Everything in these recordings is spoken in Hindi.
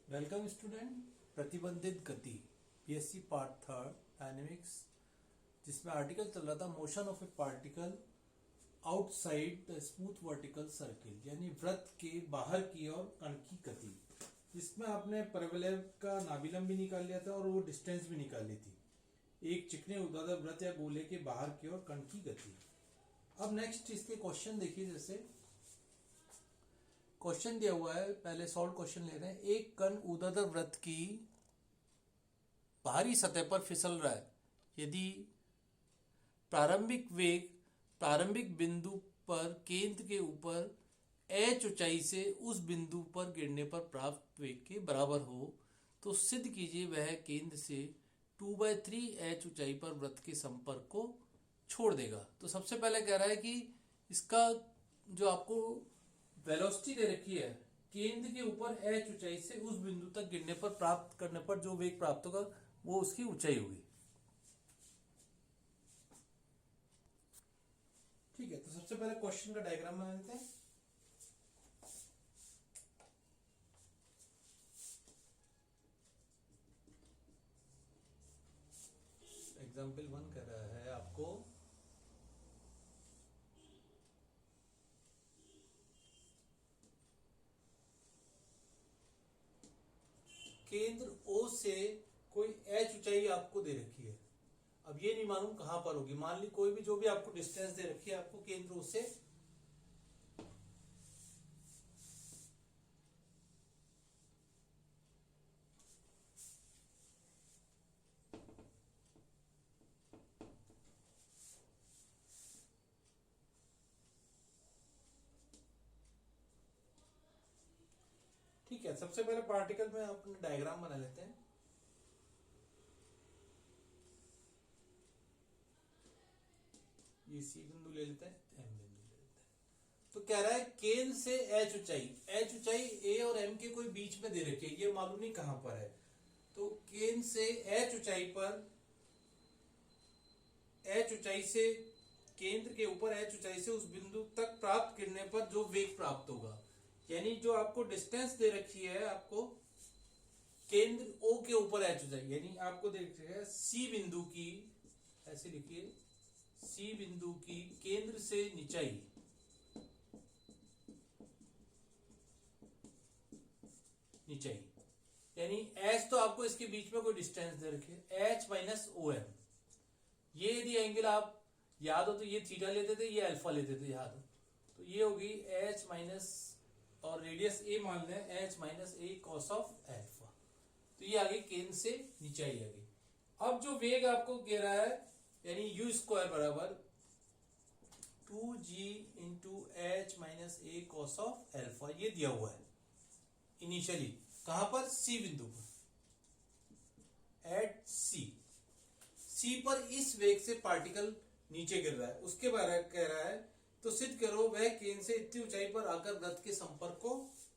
Welcome student. प्रतिबंधित गति पीएससी पार्ट थर्ड डायनेमिक्स, जिसमें आर्टिकल चल रहा था motion of A particle outside the smooth vertical circle, यानी वृत्त के बाहर की ओर कण की गति। जिसमें आपने परवलय का नाभिलंब भी निकाल लिया था और वो डिस्टेंस भी निकाल ली थी। एक चिकने ऊर्ध्वाधर वृत्त या गोले के बाहर की ओर कण की गति। अब नेक्स्ट इसके क्वेश्चन देखिए। जैसे क्वेश्चन दिया हुआ है, पहले सॉल्व क्वेश्चन ले रहे हैं। एक कण ऊर्ध्वाधर वृत्त की बाहरी सतह पर फिसल रहा है यदि प्रारंभिक वेग प्रारंभिक बिंदु पर केंद्र के ऊपर h ऊंचाई से उस बिंदु पर गिरने पर प्राप्त वेग के बराबर हो, तो सिद्ध कीजिए वह केंद्र से 2/3 h ऊंचाई पर वृत्त के संपर्क को छोड़ देगा। तो सबसे पहले कह रहा है कि इसका जो आपको वेलोसिटी दे रखी है, केंद्र के ऊपर h ऊंचाई से उस बिंदु तक गिरने पर प्राप्त करने पर जो वेग प्राप्त होगा वो उसकी ऊंचाई होगी। ठीक है, तो सबसे पहले क्वेश्चन का डायग्राम बना लेते हैं। एग्जाम्पल 1 कह रहा है आपको केंद्र O से कोई h ऊंचाई आपको दे रखी है। अब ये नहीं मालूम कहां पर होगी। मान ली कोई भी जो भी आपको डिस्टेंस दे रखी है आपको केंद्र O से, ठीक है। सबसे पहले पार्टिकल में अपने डायग्राम बना लेते हैं। ये सी बिंदु ले लेते हैं, एम बिंदु ले लेते हैं। तो कह रहा है केंद्र से h ऊंचाई ए और एम के कोई बीच में दे रखी है, ये मालूम नहीं कहां पर है। तो केंद्र से h ऊंचाई पर, h ऊंचाई से केंद्र के ऊपर h ऊंचाई से उस बिंदु तक प्राप्त करने पर जो वेग प्राप्त होगा, यानी जो आपको डिस्टेंस दे रखी है आपको केंद्र O के ऊपर h ऊंचाई, यानी आपको दे रखी है C बिंदु की, ऐसे लिखिए, C बिंदु की केंद्र से निचाई यानी h तो आपको इसके बीच में कोई डिस्टेंस दे रखी है h माइनस ओ एम। ये यदि एंगल आप याद हो तो ये थीटा लेते थे, ये अल्फा लेते थे, याद हो तो ये होगी h माइनस, और रेडियस a मान लें h minus A cos of alpha. तो ये आगे केंद्र से निचाई आ गई। अब जो वेग आपको कह रहा है, यानी यू स्क्वायर बराबर 2g into H minus A cos of alpha, ये दिया हुआ है इनिशियली। कहां पर? सी बिंदु पर, एट सी पर इस वेग से पार्टिकल नीचे गिर रहा है, उसके बारे में कह रहा है। तो सिद्ध करो वह केंद्र से इतनी ऊंचाई पर आकर वृत्त के संपर्क को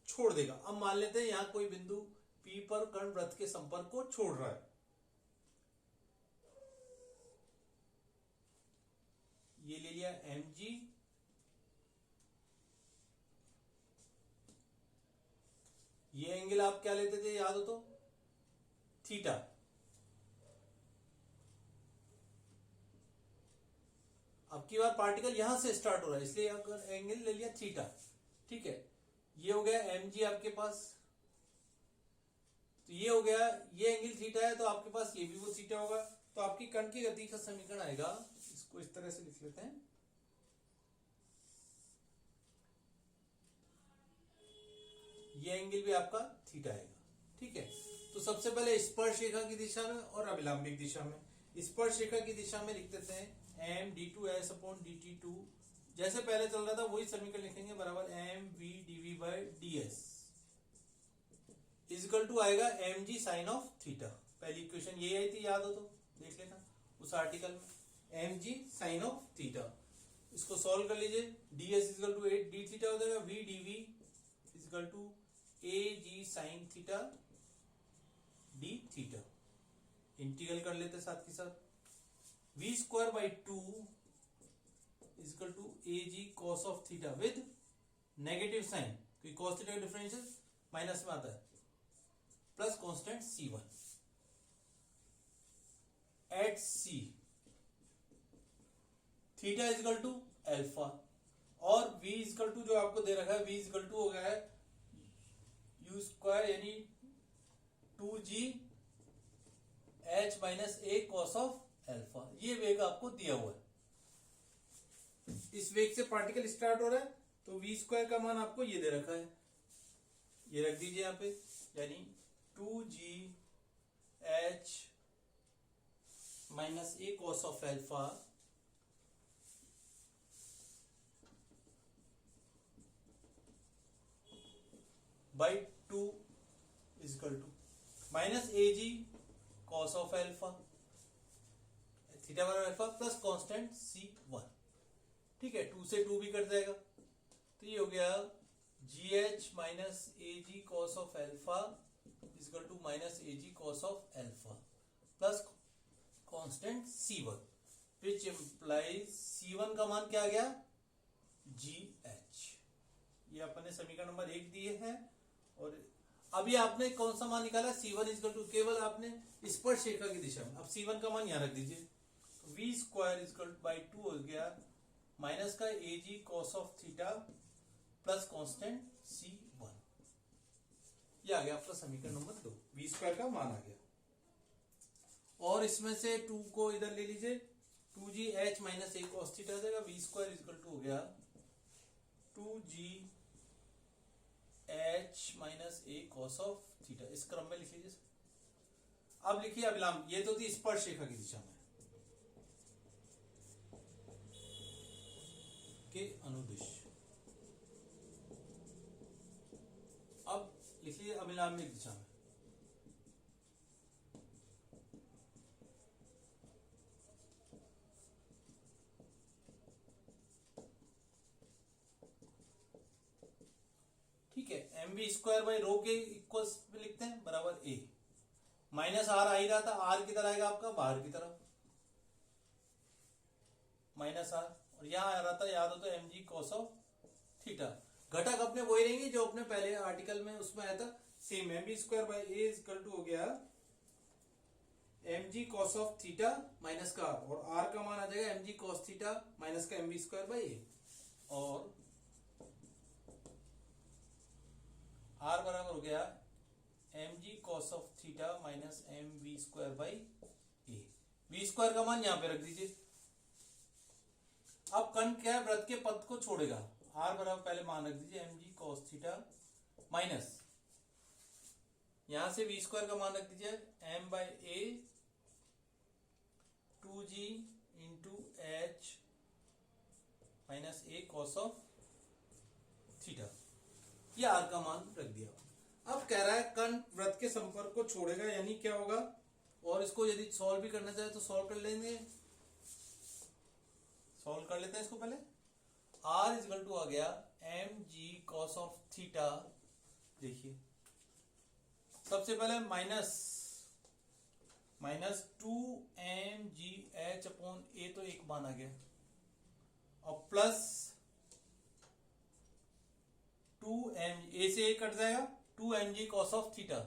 छोड़ देगा। अब मान लेते हैं यहां कोई बिंदु P पर कण वृत्त के संपर्क को छोड़ रहा है। ये ले लिया mg, ये एंगल आप क्या लेते थे याद हो तो? थीटा। अब की बार पार्टिकल यहां से स्टार्ट हो रहा है, इसलिए अगर एंगल ले लिया थीटा। ठीक है, ये हो गया mg आपके पास, तो ये हो गया, ये एंगल थीटा है तो आपके पास ये भी वो थीटा होगा। तो आपकी कण की गति का समीकरण आएगा, इसको इस तरह से लिख लेते हैं, ये एंगल भी आपका थीटा आएगा। ठीक है, तो सबसे पहले स्पर्श रेखा की दिशा में और अभिलंबिक दिशा में। स्पर्श रेखा की दिशा में लिख देते हैं M D two S upon D T two, जैसे पहले चल रहा था वही समीकरण लिखेंगे, बराबर M V D V by D S equal to आएगा M G sine of theta. पहली इक्वेशन ये आई थी, याद हो तो देख लेना उस आर्टिकल में, M G sine of theta. इसको सॉल्व कर लीजिए, D S equal to 8 D theta हो जाएगा, V DV equal to A G sine theta D theta. Integral कर लेते साथ के साथ, V square by 2 equal to A G cos of theta with negative sign, क्योंकि कॉस थीटा का डिफरेंशियल माइनस में आता है, plus constant C1 at C theta equal to alpha और V इजकल टू जो आपको दे रखा है V इजकल टू हो गया है U स्क्वायर यानी 2G H minus A cos of alpha. ये वेग आपको दिया हुआ है, इस वेग से पार्टिकल स्टार्ट हो रहा है तो V स्क्वायर का मान आपको ये दे रखा है, ये रख दीजिए यहाँ पे, यानी 2G H minus A cos of alpha by 2 equal to minus AG cos of alpha theta बराबर अल्फा प्लस कांस्टेंट C1। ठीक है, 2 से 2 भी कट जाएगा तो ये हो गया GH minus AG cos of alpha equal to minus AG cos of alpha plus constant C1 which implies C1 का मान क्या आ गया GH। ये अपन ने समीकरण नंबर 1 दिए हैं और अभी आपने कौन सा मान निकाला C1 इजकल टू, केवल आपने स्पर्श रेखा की दिशा में। अब C1 का मान यहां रख दीजिए, V स्क्वायर इजकल बाई 2 हो गया माइनस का AG cos of theta plus constant C1। ये आ गया आपका समीकरण नंबर 2, V स्क्वायर का मान आ गया। और इसमें से 2 को इधर ले लीजिए, 2G H minus A cos theta आ जाएगा, V स्क्वायर इजकल टू हो गया 2G H minus A cos of theta. इस क्रम में लिख लीजिए। अब लिखिए अभिलंब, ये तो थी स्पर्श रेखा की दिशा में के अनुदिश। अब लिखिए अभिलंबिक दिशा में। ठीक है, M B square by rho के इक्वल्स में लिखते हैं बराबर ए, माइनस आर आ ही रहा था, आर किधर आएगा आपका बाहर की तरफ, माइनस आर, और यहां आ रहा था याद हो तो M G cos of theta. घटक अपने वही रहेंगे जो अपने पहले आर्टिकल में उसमें आया था same, M B square by A equal to हो गया M G cos of theta minus का आर, और आर का मान आ जाएगा M G cos theta minus का M B square by A, और आर बराबर हो गया M G cos of theta minus M V square by A. V square का मान यहां पे रख दीजिए। अब कण क्या है, वृत्त के पथ को छोड़ेगा, आर बराबर पहले मान रख दीजिए M G cos theta minus यहां से वी स्क्वायर का मान रख दीजिए M by A 2G into H minus A cos of theta, ये आर का मान रख दिया। अब कह रहा है कण वृत्त के संपर्क को छोड़ेगा, यानी क्या होगा, और इसको यदि सॉल्व भी करना चाहे तो सॉल्व कर लेंगे, सॉल्व कर लेते हैं इसको पहले। आर इजकल टू आ गया M G cos of theta, देखिए सबसे पहले माइनस 2mgh अपॉन ए, तो एक मान आ गया, और प्लस 2m, ए से ए कट जाएगा, 2mg cos of theta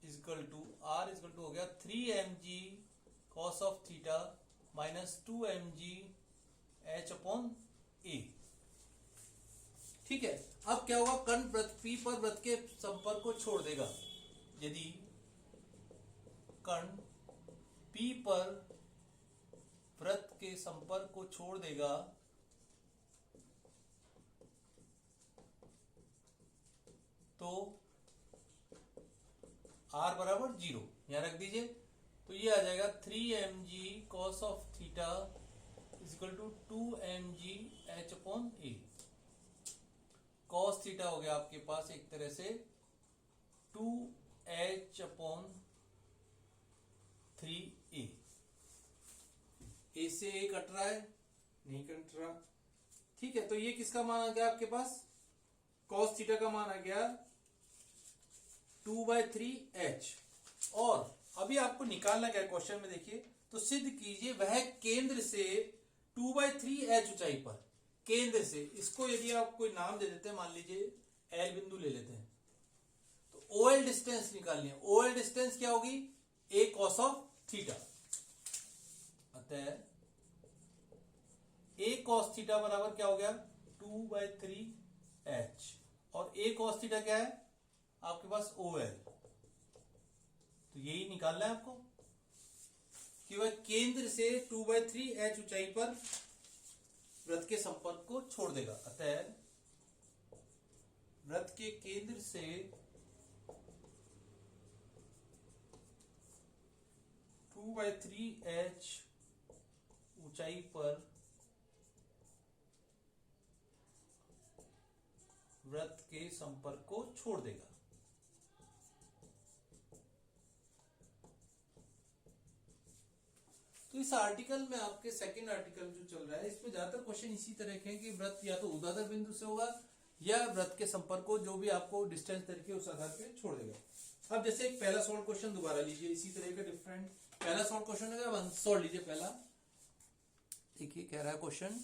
equal to R equal to हो गया 3mg cos of theta minus 2mg h upon A. ठीक है, अब क्या होगा, कण वृत्त P पर वृत्त के संपर्क को छोड़ देगा। यदि कण P पर वृत्त के संपर्क को छोड़ देगा तो R बराबर 0 यहां रख दीजिए, तो ये आ जाएगा 3mg cos of theta equal to 2mg h upon A. cos theta हो गया आपके पास एक तरह से 2h अपॉन 3a। ए से ए कट रहा है, नहीं कट रहा। ठीक है, तो ये किसका मान आ गया आपके पास, cos थीटा का मान आ गया 2/3h। और अभी आपको निकालना क्या क्वेश्चन में देखिए, तो सिद्ध कीजिए वह केंद्र से 2/3h ऊंचाई पर, केंद्र से, इसको यदि आप कोई नाम दे देते हैं, मान लीजिए एल बिंदु ले लेते हैं, तो OL डिस्टेंस निकालनी है। OL डिस्टेंस क्या होगी? A cos of theta. अतः A cos थीटा बराबर क्या हो गया? 2/3H। और A cos थीटा क्या है आपके पास? OL। तो यही निकालना है आपको कि वह केंद्र से 2/3H ऊंचाई पर वृत्त के संपर्क को छोड़ देगा। अतः वृत्त के केंद्र से 2/3H ऊंचाई पर वृत्त के संपर्क को छोड़ देगा। तो इस आर्टिकल में आपके सेकंड आर्टिकल जो चल रहा है इसमें ज्यादातर क्वेश्चन इसी तरह के हैं कि वृत्त या तो ऊर्ध्वाधर बिंदु से होगा या वृत्त के संपर्क को जो भी आपको डिस्टेंस तरीके उस आधार पे छोड़ देगा। अब जैसे एक पहला सॉल्व क्वेश्चन दोबारा लीजिए, इसी तरह का डिफरेंट पहला सॉल्व क्वेश्चन है, सॉल्व लीजिए पहला। देखिए क्या कह रहा है क्वेश्चन,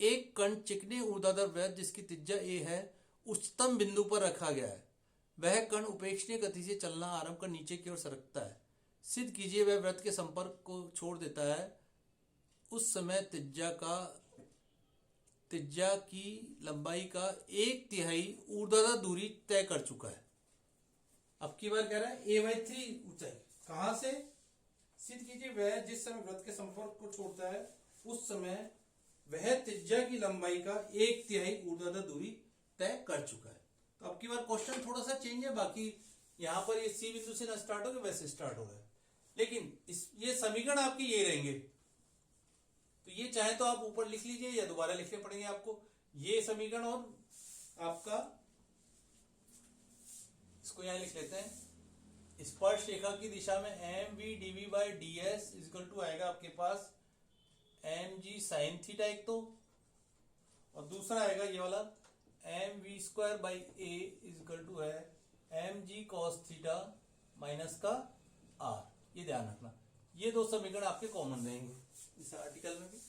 एक कण चिकने ऊर्ध्वाधर वृत्त जिसकी त्रिज्या a है उच्चतम बिंदु पर रखा गया है। वह कण उपेक्षणीय गति से चलना आरंभ कर नीचे की ओर सरकता है। सिद्ध कीजिए वह वृत्त के संपर्क को छोड़ देता है उस समय त्रिज्या की लंबाई का 1/3 ऊर्ध्वाधर दूरी तय कर चुका है। अब की बार कह रहा है A/3 ऊंचाई कहां से? सिद्ध कीजिए वह जिस समय वृत्त के संपर्क को छोड़ता है उस समय वह त्रिज्या की लंबाई का 1/3 ऊर्ध्वाधर दूरी तय कर चुका है। तो अब की बार क्वेश्चन थोड़ा सा चेंज है, बाकी यहां पर ये सी बिंदु से ना स्टार्ट हो गया वैसे स्टार्ट हो रहा है, लेकिन ये समीकरण आपके ये रहेंगे। तो ये चाहे तो आप ऊपर लिख लीजिए या दोबारा लिखने पड़ेंगे आपको ये समीकरण, और आपका इसको यहां लिख लेते हैं। स्पर्श रेखा की दिशा में mv/dv/ds इक्वल टू आएगा आपके पास mg sin थीटा एक तो, और दूसरा आएगा ये वाला mv²/a इक्वल टू है mg cos थीटा माइनस का r। ये ध्यान रखना, ये दो समीकरण आपके कॉमन रहेंगे इस आर्टिकल में भी।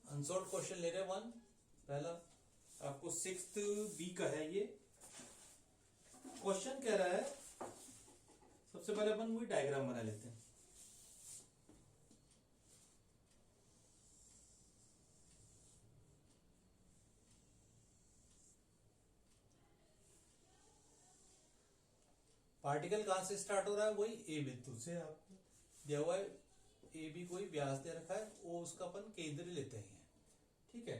अनसॉल्व्ड क्वेश्चन ले रहे हैं वन, पहला आपको 6th B का है। ये क्वेश्चन कह रहा है, सबसे पहले अपन वही डायग्राम बना लेते हैं। पार्टिकल कहां से स्टार्ट हो रहा है? वही ए बिंदु से आपको दिया हुआ है, ए बी कोई व्यास दे रखा है, वो उसका अपन केंद्र लेते हैं, ठीक है।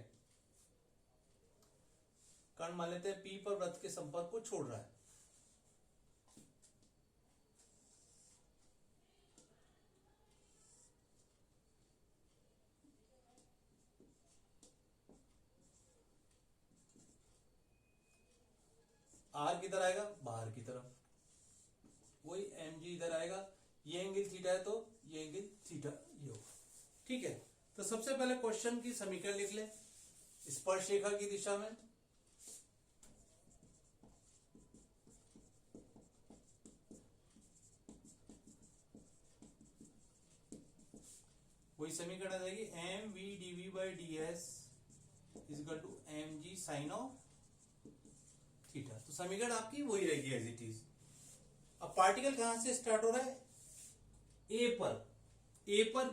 कण मान लेते हैं P पर वृत्त के संपर्क को छोड़ रहा है। R किधर आएगा? बाहर की तरफ। वही mg इधर आएगा, ये एंगल थीटा है तो ये एंगल थीटा ये होगा, ठीक है। तो सबसे पहले क्वेश्चन की समीकरण लिख ले। स्पर्श रेखा की दिशा में वही समीकरण आ जाएगी mv/dv/ds equal to mg sine of theta. तो समीकरण आपकी वही रहेगी एज इट इज। अब पार्टिकल कहां से स्टार्ट हो रहा है? ए पर। ए पर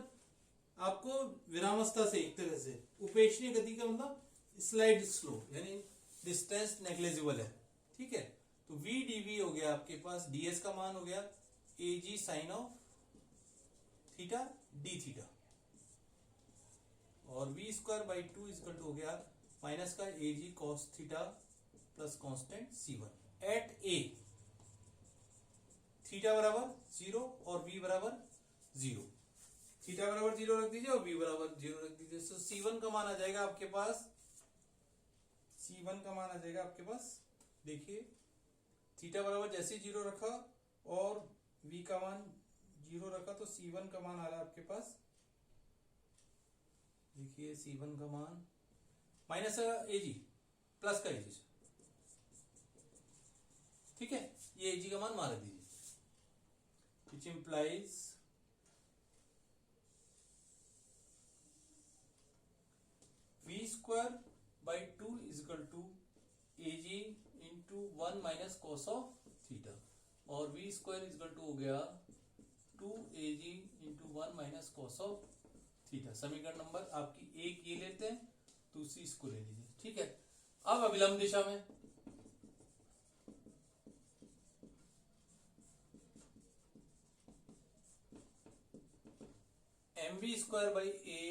आपको विरामावस्था से एक तरह से उपेक्षणीय गति का मतलब स्लाइड स्लोप, यानी डिस्टेंस नेग्लिजिबल है, ठीक है। तो v dv हो गया आपके पास, ds का मान हो गया ag sine of theta d theta, और v²/2 इक्वल टू हो गया माइनस का ag cos theta plus constant c1 at a। Theta बराबर 0 और v बराबर 0, थीटा बराबर 0 रख दीजिए और v बराबर 0 रख दीजिए। तो C1 का मान आ जाएगा आपके पास, C1 का मान आ जाएगा आपके पास, देखिए थीटा बराबर जैसे 0 रखा और v का मान 0 रखा तो C1 का मान आ रहा है आपके पास, देखिए C1 का मान माइनस AG प्लस का AG, ठीक है, ये AG का मान मार दीजिए, which implies v square by 2 equal to AG into 1 minus cos of theta, और v स्क्वायर इजकल टू हो गया 2AG into 1 minus cos of theta. समीकरण नंबर आपकी एक ये लेते हैं, दूसरी इसको ले लीजिए, ठीक है। अब अभिलंब दिशा में mv square by a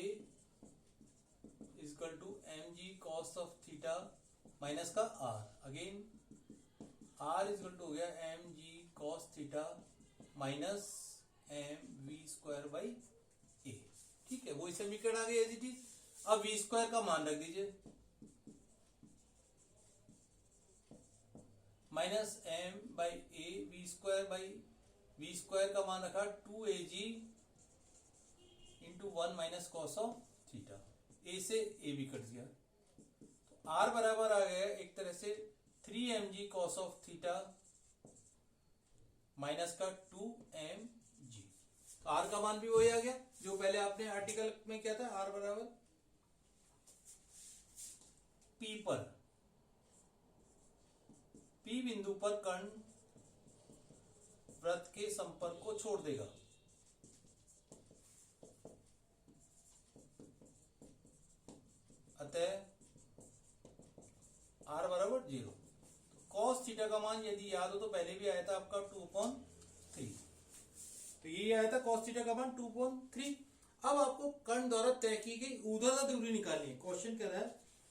equal to mg cos of theta minus का r, again r equal to हो गया mg cos theta minus mv square by a, ठीक है, वो समीकरण आ गई एज इट इज। अब v स्क्वायर का मान रख दीजिए, minus m by a, v square का मान रखा 2AG into 1 minus cos of theta, a से a भी कट गया, तो r बराबर आ गया एक तरह से 3mg cos of theta minus का 2mg, तो r का मान भी वही आ गया जो पहले आपने आर्टिकल में क्या था, r बराबर p पर, p बिंदु पर कण वृत्त के संपर्क को छोड़ देगा, अतः r बराबर 0। कॉस थीटा का मान यदि याद हो तो पहले भी आया था आपका 2/3, तो ये आया था कॉस थीटा का मान 2/3। अब आपको कण द्वारा तय की गई ऊर्ध्वाधर दूरी निकालनी है। क्वेश्चन कह रहा है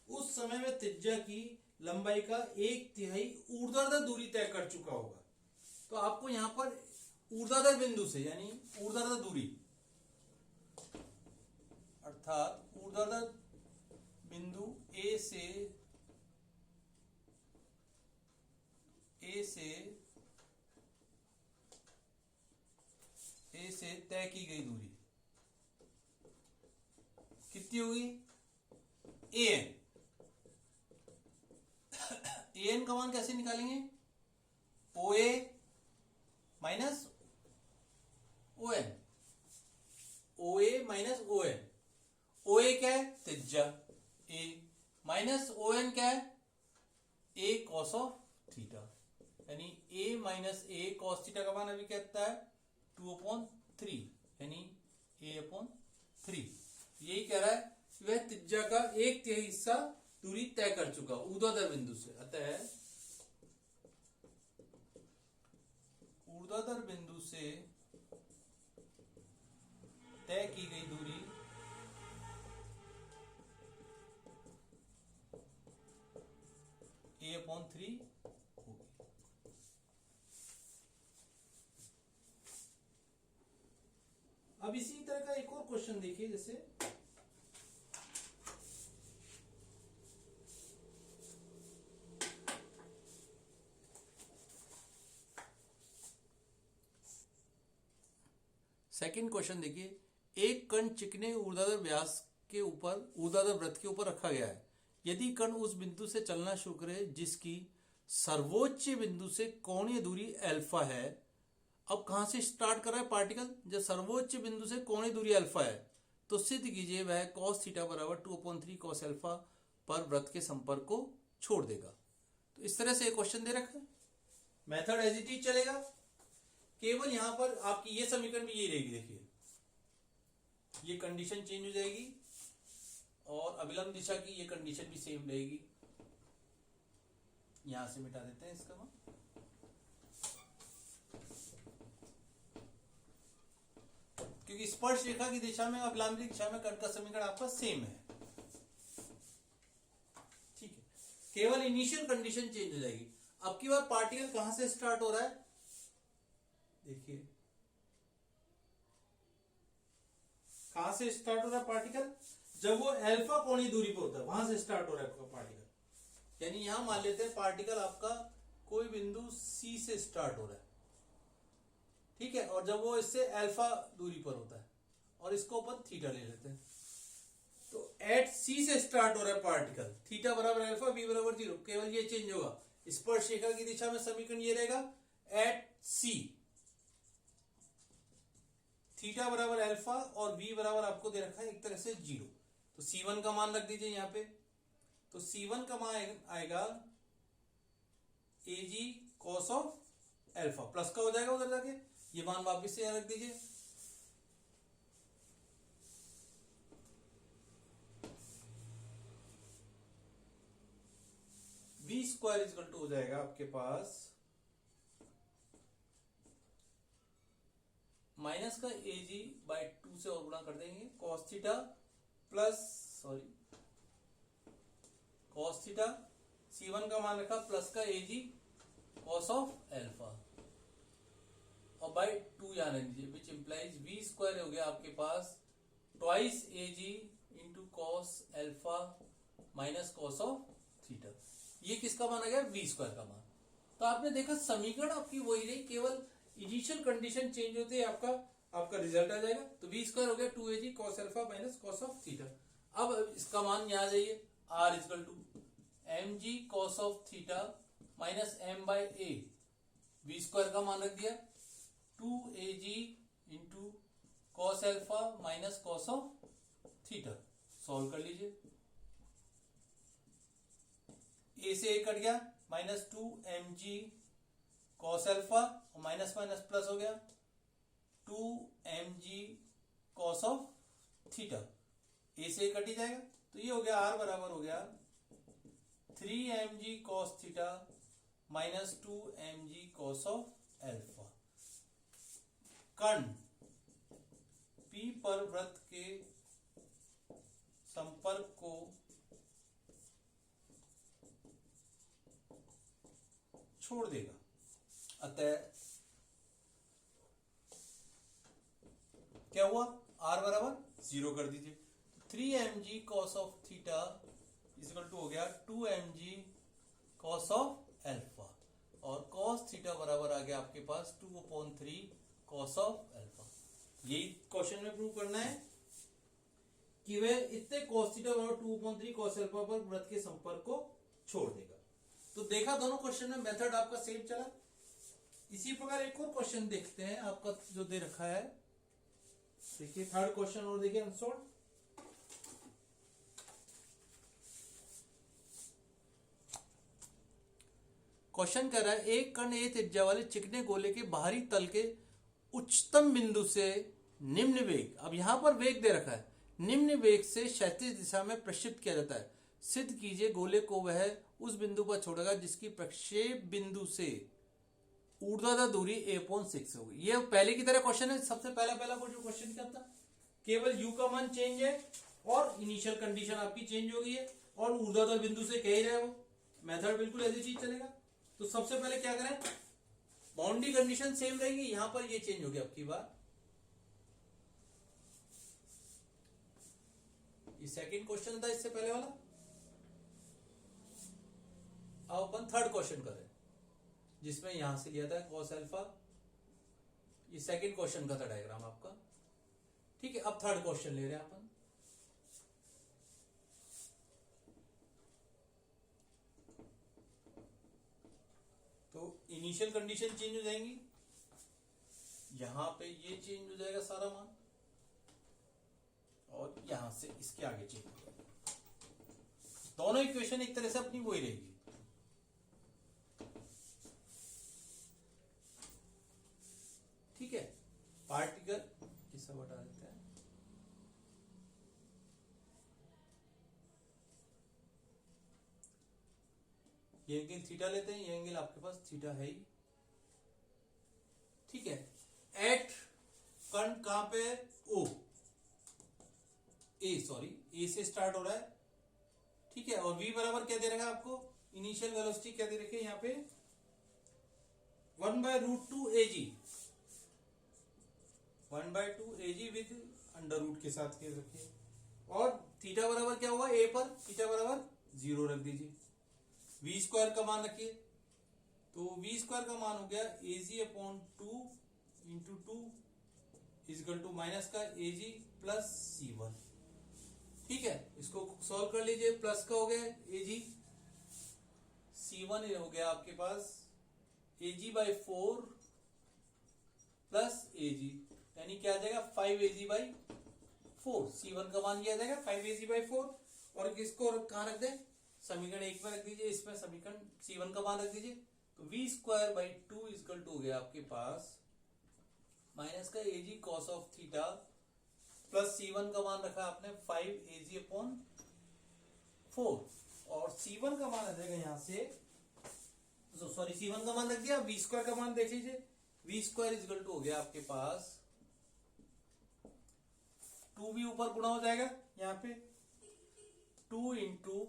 उस समय में त्रिज्या की लंबाई का 1/3 ऊर्ध्वाधर दूरी तय कर चुका होगा, तो आपको यहां पर ऊर्ध्वाधर बिंदु से यानी ऊर्ध्वाधर दूरी अर्थात ऊर्ध्वाधर बिंदु A से तय की गई दूरी कितनी होगी, an का मान कैसे निकालेंगे, OA minus ON, OA minus ON, OA क्या है त्रिज्या A, माइनस ON क्या है A कॉस ऑफ थीटा, यानी A minus A cos theta का मान अभी कहता है 2/3 यानी A/3, यही कह रहा है वह त्रिज्या का 1/3 हिस्सा दूरी तय कर चुका ऊर्ध्वाधर बिंदु से, अतः ऊर्ध्वाधर बिंदु से तय की गई दूरी A/3 होगी। अब इसी तरह का एक और क्वेश्चन देखिए, जैसे सेकंड क्वेश्चन देखिए, एक कण चिकने ऊर्ध्वाधर व्यास के ऊपर ऊर्ध्वाधर वृत्त के ऊपर रखा गया है, यदि कण उस बिंदु से चलना शुरू करे जिसकी सर्वोच्च बिंदु से कोणीय दूरी अल्फा है। अब कहां से स्टार्ट कर रहा है पार्टिकल, जब सर्वोच्च बिंदु से कोणीय दूरी अल्फा है तो सिद्ध कीजिए वह cos थीटा बराबर 2/3 cos अल्फा पर वृत्त के संपर्क को छोड़ देगा। तो इस तरह से क्वेश्चन दे रखा है, मेथड एज इट इज चलेगा, केवल यहां पर आपकी ये समीकरण भी यही रहेगी, देखिए ये कंडीशन चेंज हो जाएगी और अभिलंब दिशा की ये कंडीशन भी सेम रहेगी। यहां से मिटा देते हैं इसका मान, क्योंकि स्पर्श रेखा की दिशा में अभिलंब दिशा में कण का समीकरण आपका सेम है, ठीक है, केवल इनिशियल कंडीशन चेंज हो जाएगी। अब की बार पार्टिकल कहां से स्टार्ट हो रहा है, देखिए कहां से स्टार्ट हो रहा है पार्टिकल? जब वो अल्फा कोणीय दूरी पर होता है वहां से स्टार्ट हो रहा है आपका पार्टिकल। यानी यहां मान लेते हैं पार्टिकल आपका कोई बिंदु सी से स्टार्ट हो रहा है, ठीक है, और जब वो इससे अल्फा दूरी पर होता है और इसको अपन थीटा ले लेते हैं, तो एट सी से स्टार्ट हो रहा है पार्टिकल, थीटा बराबर अल्फा, बी बराबर 0, केवल ये चेंज होगा, स्पर्शरेखा की दिशा में समीकरण ये रहेगा एट सी थीटा बराबर अल्फा और v बराबर आपको दे रखा है एक तरह से 0, तो C1 का मान रख दीजिए यहाँ पे, तो C1 का मान आएगा AG cos of alpha, plus का हो जाएगा उधर जाके, ये मान वापिस से यहाँ रख दीजिए, v स्क्वायर इक्वल टू हो जाएगा आपके पास माइनस का AG बाय 2 से और गुणा कर देंगे, cos theta plus cos theta, C1 का मान रखा प्लस का AG cos ऑफ अल्फा और बाय 2 यहाँ रख दीजिए, विच इंप्लाइज v स्क्वायर हो गया आपके पास twice AG into cos alpha minus cos of theta. ये किसका मान आ गया? v स्क्वायर का मान। तो आपने देखा समीकरण आपकी वही रही, केवल इनिशियल कंडीशन चेंज होते ही आपका रिजल्ट आ जाएगा। तो v स्क्वायर हो गया 2AG cos alpha minus cos of theta. अब इसका मान यहाँ जाइए, r equal to mg cos of theta minus m by a, v square का मान रख दिया 2AG into cos alpha minus cos of theta. Solve कर लीजिए, a से a कट गया, माइनस 2mg cos अल्फा और माइनस माइनस प्लस हो गया 2mg cos of theta, a से a कट ही जाएगा, तो ये हो गया r बराबर हो गया 3mg cos theta minus 2mg cos of alpha. कण P पर वृत्त के संपर्क को छोड़ देगा, अतः क्या हुआ? r बराबर 0 कर दीजिए, 3mg cos of theta equal to हो गया 2mg cos ऑफ अल्फा और cos थीटा बराबर आ गया आपके पास 2/3 cos ऑफ अल्फा। यही क्वेश्चन में प्रूव करना है कि वह इतने cos थीटा बराबर 2/3 cos अल्फा पर वृत्त के संपर्क को छोड़ देगा। तो देखा दोनों क्वेश्चन में मेथड आपका सेम चला। इसी प्रकार एक और क्वेश्चन देखते हैं आपका जो दे रखा है, देखिए थर्ड क्वेश्चन और देखिए आंसर। क्वेश्चन कह रहा है एक कण ए त्रिज्या वाले चिकने गोले के बाहरी तल के उच्चतम बिंदु से निम्न वेग, अब यहां पर वेग दे रखा है, निम्न वेग से क्षैतिज दिशा में प्रक्षेपित किया जाता है। सिद्ध कीजिए गोले को वह उस बिंदु पर छोड़ेगा जिसकी प्रक्षेप बिंदु से ऊर्ध्वाधर दूरी a/6 होगी। ये पहले की तरह क्वेश्चन है, सबसे पहला जो क्वेश्चन क्या था, केवल u का मान चेंज है और इनिशियल कंडीशन आपकी चेंज हो गई है और ऊर्ध्वाधर बिंदु से कह ही रहे वो, मेथड बिल्कुल ऐसी चीज चलेगा। तो सबसे पहले क्या करें, बाउंड्री कंडीशन सेम रहेगी, यहां पर ये चेंज हो गया आपकी बार। ये सेकंड क्वेश्चन था इससे पहले वाला। अब अपन थर्ड क्वेश्चन करें जिसमें यहां से लिया था cos अल्फा, ये सेकंड क्वेश्चन का था डायग्राम आपका, ठीक है। अब थर्ड क्वेश्चन ले रहे हैं अपन। तो इनिशियल कंडीशन चेंज हो जाएंगी, यहां पे ये चेंज हो जाएगा सारा मान और यहां से इसके आगे चेंज हो जाएगा। दोनों इक्वेशन एक तरह से अपनी वही रहेगी। ठीक है, पार्टिकल किसका बता देते हैं, ये एंगल थीटा लेते हैं, ये एंगल आपके पास थीटा है ही, ठीक है। एट कण कहां पे, ओ ए से स्टार्ट हो रहा है, ठीक है, और v बराबर क्या दे रखा है आपको, इनिशियल वेलोसिटी क्या दे रखी है यहाँ पे 1/√2 AG, 1/2 AG with under root के साथ के रखिए, और थीटा बराबर क्या हुआ, ए पर थीटा बराबर 0 रख दीजिए। वी स्क्वायर का मान रखिए, तो वी स्क्वायर का मान हो गया A G upon 2 into 2 equal to minus का एजी प्लस C1। ठीक है, इसको सॉल्व कर लीजिए। प्लस का हो गया एजी, C1 हो गया आपके पास एजी बाई 4 प्लस एजी, यानी क्या आ जाएगा 5AG बाई 4। C1 का मान किया जाएगा 5AG बाई 4, और किसको कहां रख दें, समीकरण 1 में रख दीजिए, इसमें समीकरण C1 का मान रख दीजिए। तो V square by 2 equal to हो गया आपके पास माइनस का A G cos of theta plus C1 का मान रखा आपने 5AG अपॉन 4, और C1 का मान आ जाएगा यहां से, सॉरी C1 का मान रख दिया, वी स्क्वायर का मान देख लीजिए। वी स्क्वायर इजकल टू हो गया आपके पास 2 भी ऊपर गुणा हो जाएगा यहाँ पे 2 into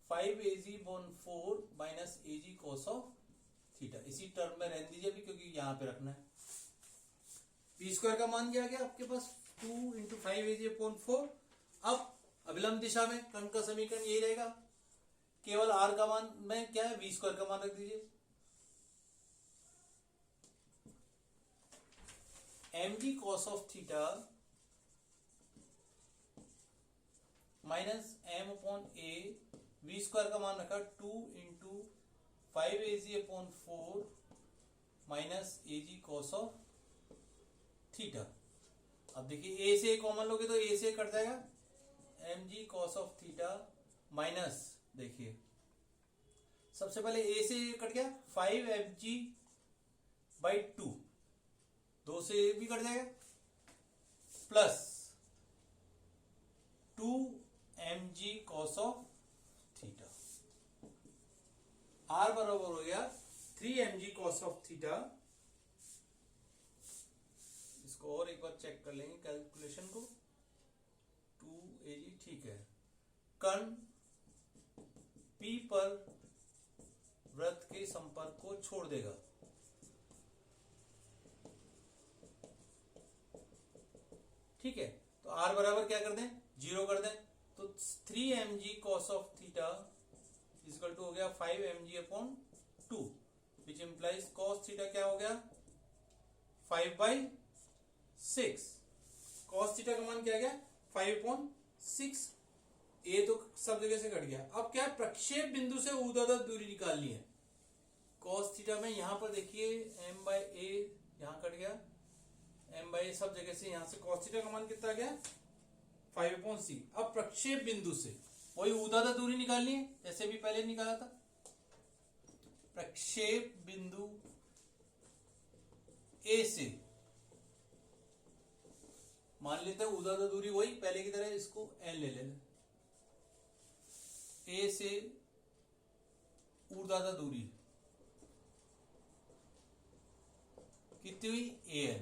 5AG upon 4 minus AG cos of theta. इसी टर्म में रहने दीजिए अभी, क्योंकि यहां पे रखना है। वी स्क्वायर का मान क्या आ गया आपके पास 2 इंटू 5AG अपॉन 4। अब अभिलंब दिशा में कर्ण का समीकरण यही रहेगा, केवल आर का मान में क्या है, वी स्क्वायर का मान रख दीजिए। mg cos of theta minus m upon a, v square का मान रखा 2 into 5AG upon 4 minus AG cos of theta. अब देखिए a से कॉमन लोगे तो a से कट जाएगा, mg cos of theta minus, देखिए सबसे पहले a से कट गया 5mg बाई 2, 2 से भी कट जाएगा, plus 2mg cos of theta. r बराबर हो गया 3mg cos ऑफ थीटा। इसको और एक बार चेक कर लेंगे कैलकुलेशन को, 2AG ठीक है। कर्ण P पर वृत्त के संपर्क को छोड़ देगा, ठीक है। तो r बराबर क्या कर दें, 0 कर दें, तो 3mg cos of theta equal to हो गया 5mg upon 2, which implies cos theta क्या हो गया 5/6। cos थीटा का मान क्या गया 5/6। a तो सब जगह से कट गया। अब क्या प्रक्षेप बिंदु से ऊर्ध्वाधर दूरी निकालनी है। cos थीटा में यहां पर देखिए m/a यहां कट गया, m/a सब जगह से, यहां से cos थीटा का मान कितना गया 5/6। अब प्रक्षेप बिंदु से वही ऊर्ध्वाधर दूरी निकालनी है जैसे भी पहले निकाला था। प्रक्षेप बिंदु A से मान लेते हैं ऊर्ध्वाधर दूरी वही पहले की तरह, इसको n ले लेना। A से ऊर्ध्वाधर दूरी कितनी हुई an।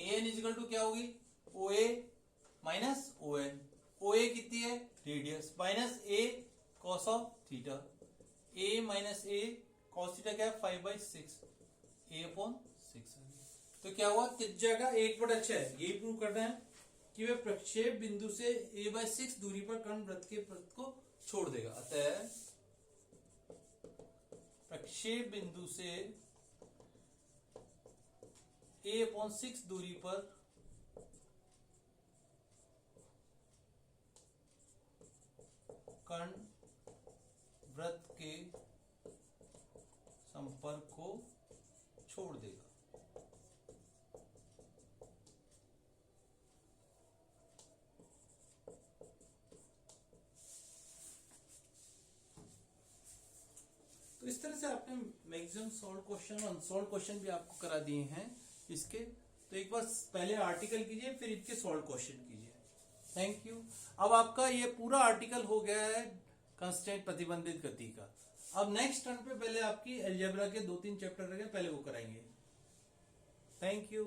an इजिकल टू क्या होगी OA माइनस ON। OA कितनी है radius, minus A cos of theta. A minus A cos theta क्या है 5/6, A अपॉन 6। तो क्या हुआ त्रिज्या 1/6 है। यही प्रूव करना है कि वह प्रक्षेप बिंदु से a/6 दूरी पर कर्ण वृत्त के वृत्त को छोड़ देगा। अतः प्रक्षेप बिंदु से a/6 दूरी पर कर्ण वृत्त के संपर्क को छोड़ देगा। तो इस तरह से आपने मैक्सिमम सॉल्व क्वेश्चन और अनसॉल्व क्वेश्चन भी आपको करा दिए हैं इसके। तो एक बार पहले आर्टिकल कीजिए फिर इनके सॉल्व क्वेश्चन कीजिए। Thank you. अब आपका ये पूरा आर्टिकल हो गया है कंस्टेंट प्रतिबंधित गति का। अब नेक्स्ट टर्न पे पहले आपकी अलजेब्रा के 2-3 चैप्टर रह गए, पहले वो कराएंगे। Thank you.